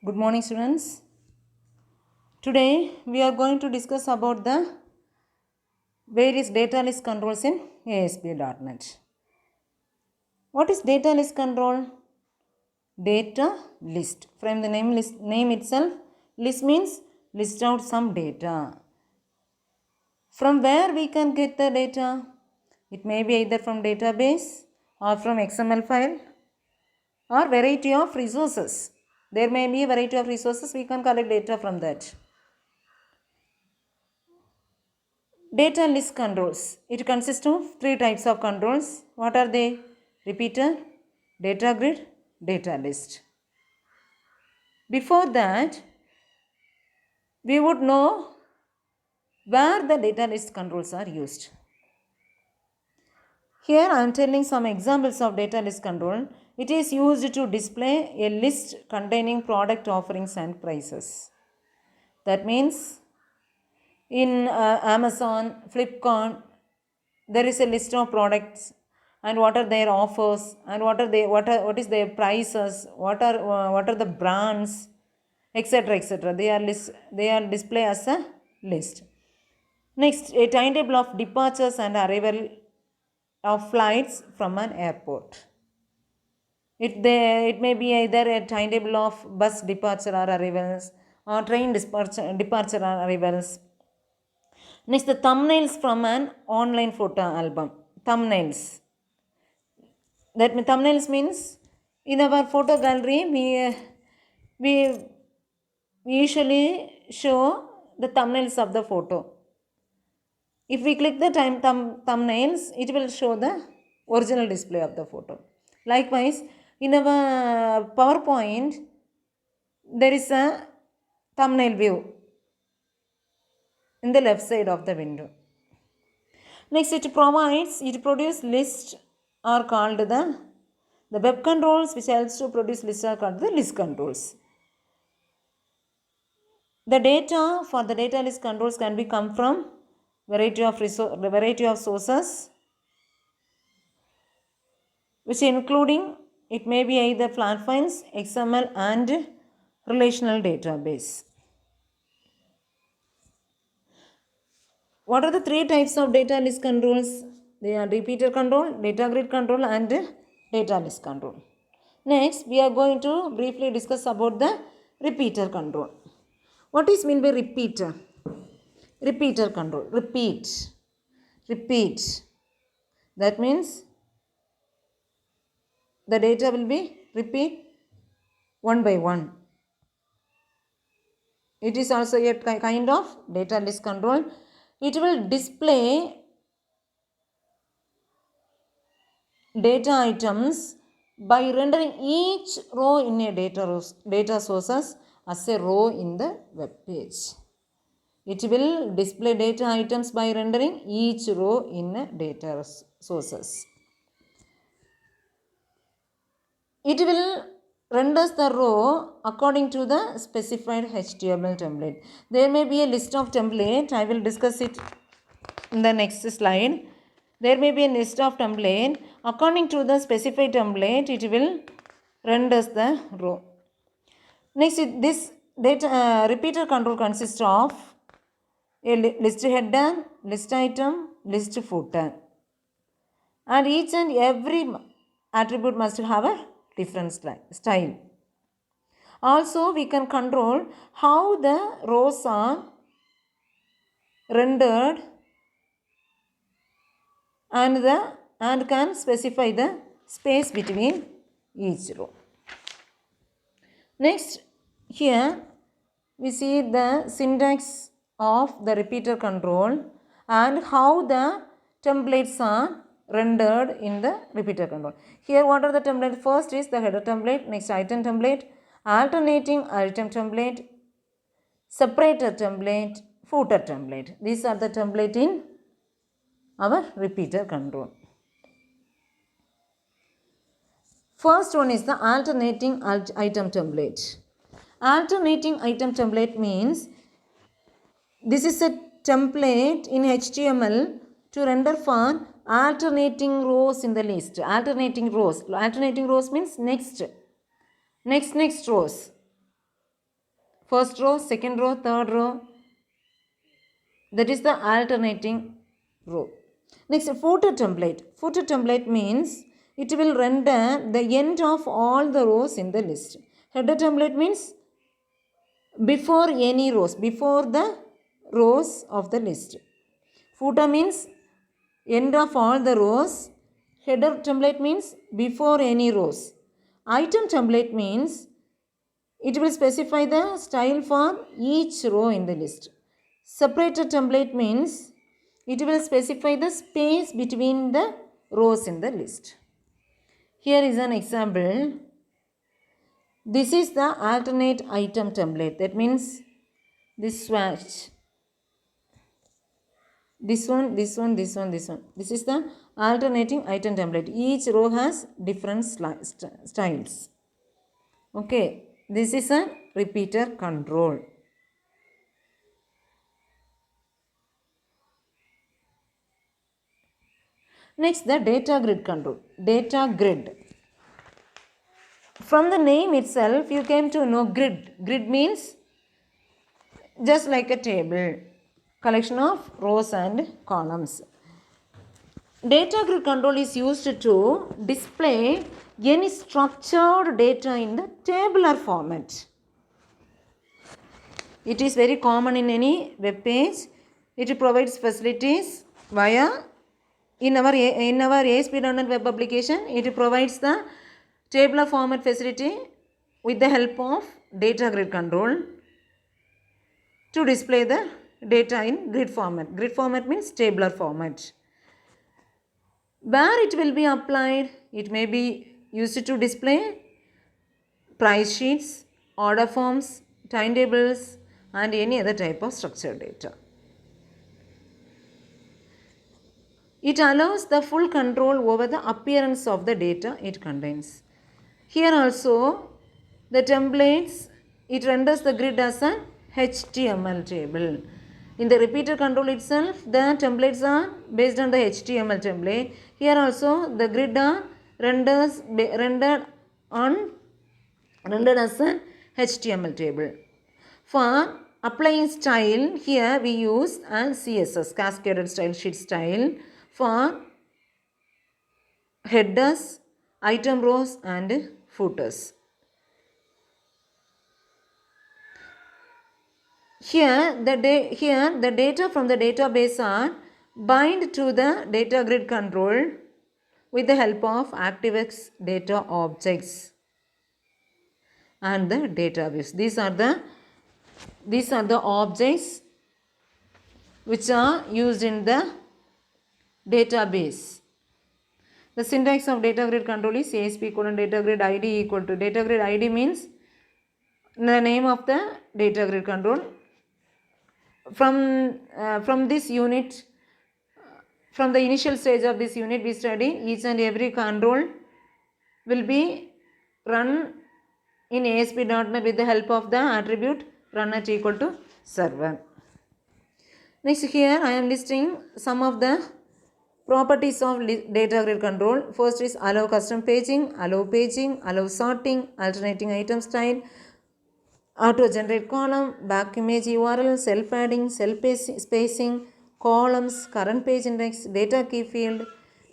Good morning, students. Today we are going to discuss about the various data list controls in ASP.NET. What is data list control? Data list. From the name itself, list means list out some data. From where we can get the data? It may be either from database or from XML file or variety of resources. There may be a variety of resources, we can collect data from that. Data list controls. It consists of three types of controls. What are they? Repeater, data grid, data list. Before that, we would know where the data list controls are used. Here I am telling some examples of data list control. It is used to display a list containing product offerings and prices. That means in Amazon, Flipkart, there is a list of products and what are their offers and what is their prices, what are the brands, etc., etc. They are displayed as a list. Next, a timetable of departures and arrival of flights from an airport. It may be either a timetable of bus departure or arrivals or train departure or arrivals. Next, the thumbnails from an online photo album. Thumbnails. That thumbnails means in our photo gallery we usually show the thumbnails of the photo. If we click the thumbnails, it will show the original display of the photo. Likewise, in our PowerPoint, there is a thumbnail view in the left side of the window. Next, it produces lists are called the web controls, which helps to produce lists are called the list controls. The data for the data list controls can be come from variety of sources, which including it may be either flat files, XML and relational database. What are the three types of data list controls? They are repeater control, data grid control and data list control. Next, we are going to briefly discuss about the repeater control. What is meant by repeater? Repeater control. Repeat. That means the data will be repeat one by one. It is also a kind of data list control. It will display data items by rendering each row in a data sources as a row in the web page. It will display data items by rendering each row in a data sources. It will renders the row according to the specified HTML template. There may be a list of template. I will discuss it in the next slide. There may be a list of template. According to the specified template, it will renders the row. Next, this data repeater control consists of a list header, list item, list footer. And each and every attribute must have a different style. Also, we can control how the rows are rendered and can specify the space between each row. Next, here we see the syntax of the repeater control and how the templates are rendered in the repeater control. Here, what are the templates? First is the header template, next item template, alternating item template, separator template, footer template. These are the template in our repeater control. First one is the alternating item template. Alternating item template means this is a template in HTML to render for alternating rows in the list. Alternating rows means next rows. First row, second row, third row. That is the alternating row. Next, footer template. Footer template means it will render the end of all the rows in the list. Header template means before any rows, before the rows of the list. Footer means end of all the rows. Header template means before any rows. Item template means it will specify the style for each row in the list. Separator template means it will specify the space between the rows in the list. Here is an example. This is the alternate item template. That means this swatch. This one. This is the alternating item template. Each row has different styles. Okay. This is a repeater control. Next, the data grid control. Data grid. From the name itself, you came to know grid. Grid means just like a table, collection of rows and columns. Data grid control is used to display any structured data in the tabular format. It is very common in any web page. It provides facilities via in our ASP.NET web application. It provides the tabular format facility with the help of data grid control to display the data in grid format. Grid format means tabular format. Where it will be applied, it may be used to display price sheets, order forms, timetables, and any other type of structured data. It allows the full control over the appearance of the data it contains. Here also, the templates, it renders the grid as an HTML table. In the repeater control itself, the templates are based on the HTML template. Here also, the grid are rendered as an HTML table. For applying style, here we use an CSS, cascaded style sheet style, for headers, item rows and footers. Here the data from the database are bind to the data grid control with the help of ActiveX data objects and the database. These are the objects which are used in the database. The syntax of data grid control is ASP : data grid ID equal to data grid ID means the name of the data grid control. From this unit, from the initial stage of this unit, we study each and every control will be run in ASP.NET with the help of the attribute run at equal to server. Next, here I am listing some of the properties of data grid control. First is allow custom paging, allow sorting, alternating item style, auto generate column, back image URL, cell padding, cell spacing, columns, current page index, data key field,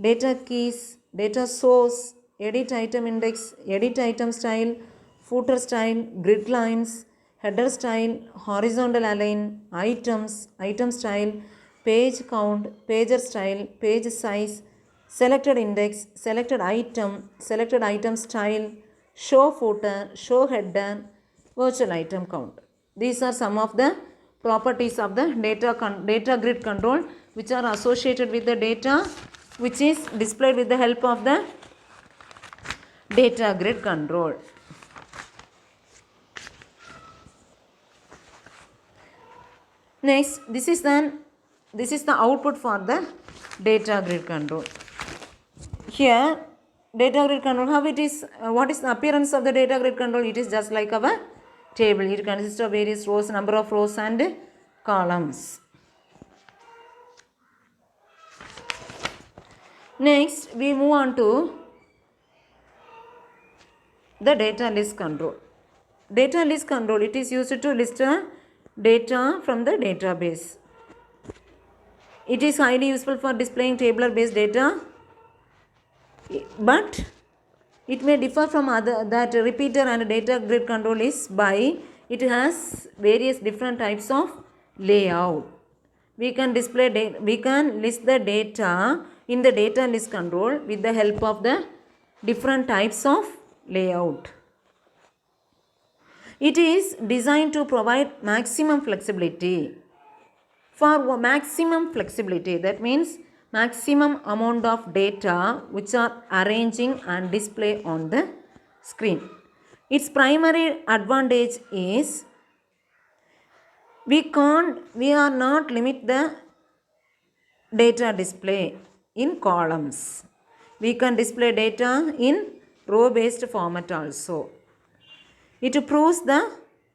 data keys, data source, edit item index, edit item style, footer style, grid lines, header style, horizontal align, items, item style, page count, pager style, page size, selected index, selected item style, show footer, show header, virtual item count. These are some of the properties of the data grid control which are associated with the data which is displayed with the help of the data grid control. Next, this is the output for the data grid control. Here, data grid control, how it is, what is the appearance of the data grid control? It is just like our table. It consists of various rows, number of rows and columns. Next, we move on to the data list control. data list control, it is used to list data from the database. It is highly useful for displaying tabular based data, but it may differ from other, that repeater and data grid control is by it has various different types of layout. We can we can list the data in the data list control with the help of the different types of layout. It is designed to provide maximum flexibility. For maximum flexibility, that means maximum amount of data which are arranging and display on the screen. Its primary advantage is we are not limit the data display in columns. We can display data in row based format also. It proves the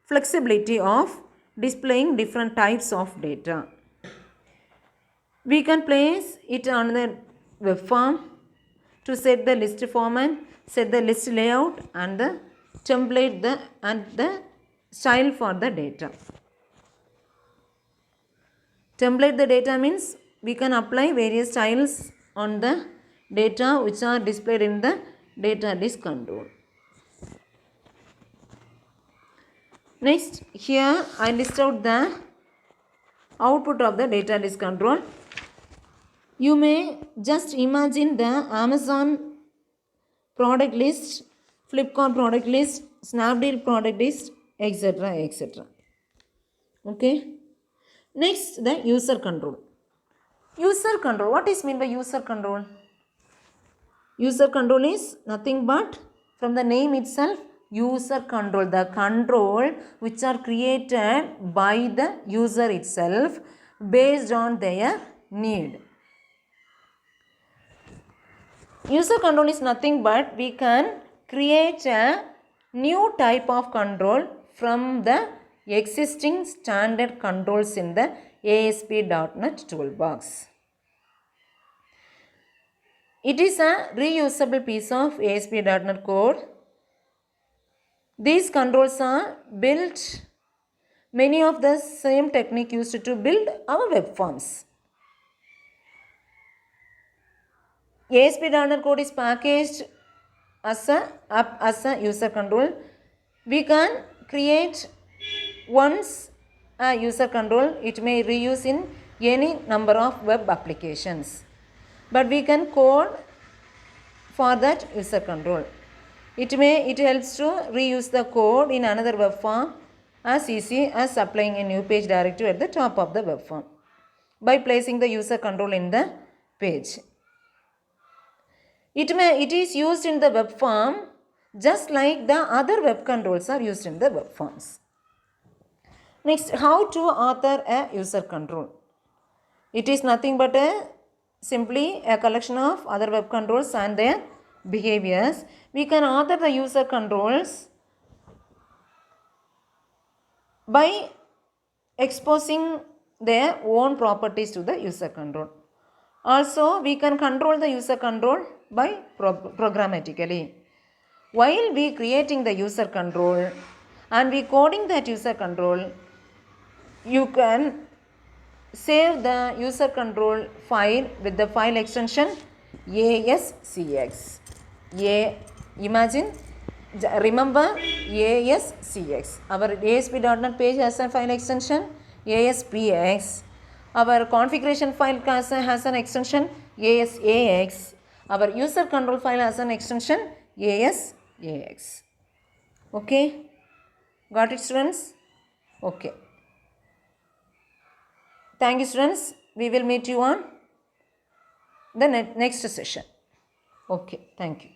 flexibility of displaying different types of data. We can place it on the web form to set the list format, set the list layout and the template and the style for the data. Template the data means we can apply various styles on the data which are displayed in the data list control. Next, here I list out the output of the data list control. You may just imagine the Amazon product list, Flipkart product list, Snapdeal product list, etc. etc. Okay. Next, the user control. User control. What is meant by user control? User control is nothing but, from the name itself, user control. The control which are created by the user itself based on their need. User control is nothing but we can create a new type of control from the existing standard controls in the ASP.NET Toolbox. It is a reusable piece of ASP.NET code. These controls are built, many of the same technique used to build our web forms. ASP.NET code is packaged as a user control. We can create once a user control. It may reuse in any number of web applications. But we can code for that user control. It helps to reuse the code in another web form as easy as applying a new page directory at the top of the web form by placing the user control in the page. It is used in the web form just like the other web controls are used in the web forms. Next, how to author a user control. It is nothing but simply a collection of other web controls and their behaviors. We can author the user controls by exposing their own properties to the user control. Also, we can control the user control by programmatically. While we creating the user control and we coding that user control, you can save the user control file with the file extension ASCX. Remember ASCX. Our ASP.NET page has a file extension ASPX. Our configuration file has an extension ASAX. Our user control file has an extension ASAX. Okay? Got it, students? Okay. Thank you, students. We will meet you on the next session. Okay. Thank you.